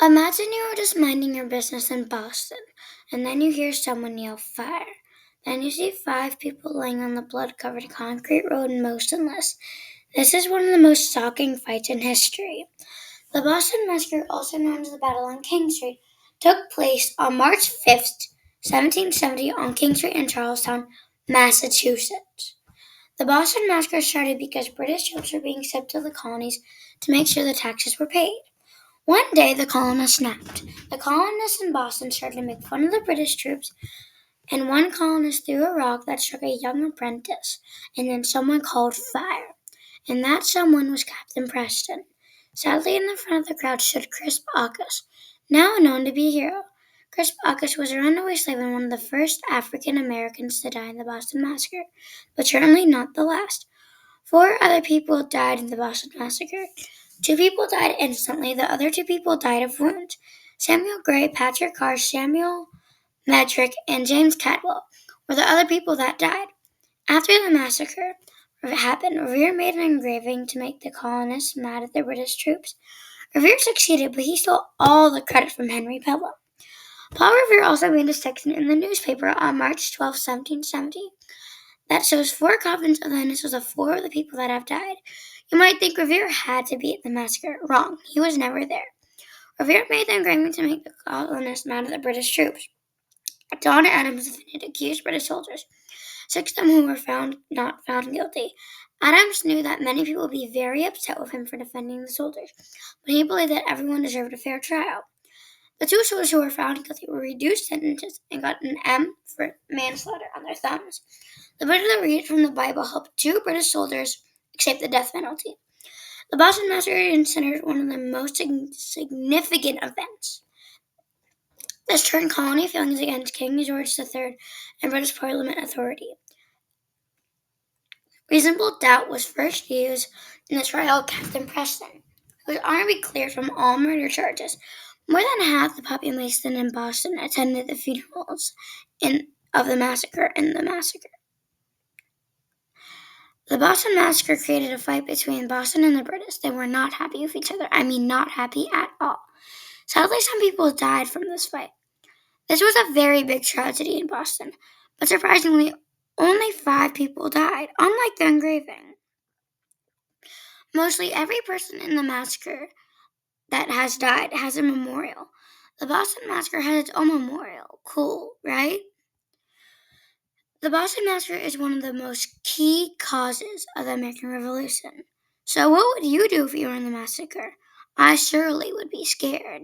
Imagine you were just minding your business in Boston, and then you hear someone yell fire. Then you see five people laying on the blood covered concrete road motionless. This is one of the most shocking fights in history. The Boston Massacre, also known as the Battle on King Street, took place on March 5th, 1770, on King Street in Charlestown, Massachusetts. The Boston Massacre started because British troops were being sent to the colonies to make sure the taxes were paid. One day the colonists snapped. The colonists in Boston started to make fun of the British troops, and one colonist threw a rock that struck a young apprentice, and then someone called fire. And that someone was Captain Preston. Sadly, in the front of the crowd stood Crisp Aucus, now known to be a hero. Crisp Aucus was a runaway slave and one of the first African Americans to die in the Boston Massacre, but certainly not the last. Four other people died in the Boston Massacre. Two people died instantly, the other two people died of wounds. Samuel Gray, Patrick Carr, Samuel Medrick, and James Cadwell were the other people that died. After the massacre happened, Revere made an engraving to make the colonists mad at the British troops. Revere succeeded, but he stole all the credit from Henry Pelham. Paul Revere also made a section in the newspaper on March 12, 1770, that shows four coffins of the initials of four of the people that have died. You might think Revere had to be at the massacre. Wrong. He was never there. Revere made the engraving to make the colonists mad at the British troops. John Adams defended accused British soldiers, 6 of them who were not found guilty. Adams knew that many people would be very upset with him for defending the soldiers, but he believed that everyone deserved a fair trial. The two soldiers who were found guilty were reduced sentences and got an M for manslaughter on their thumbs. The bit of the read from the Bible helped 2 British soldiers escape the death penalty. The Boston Massacre is considered one of the most significant events. This turned colony feelings against King George III and British Parliament authority. Reasonable doubt was first used in the trial of Captain Preston, who was honorably cleared from all murder charges. More than half the population in Boston attended the funerals of the massacre and the massacre. The Boston Massacre created a fight between Boston and the British. They were not happy with each other. I mean, not happy at all. Sadly, some people died from this fight. This was a very big tragedy in Boston, but surprisingly, only 5 people died, unlike the engraving. Mostly every person in the massacre that has died has a memorial. The Boston Massacre has its own memorial. Cool, right? The Boston Massacre is one of the most key causes of the American Revolution. So what would you do if you were in the massacre? I surely would be scared.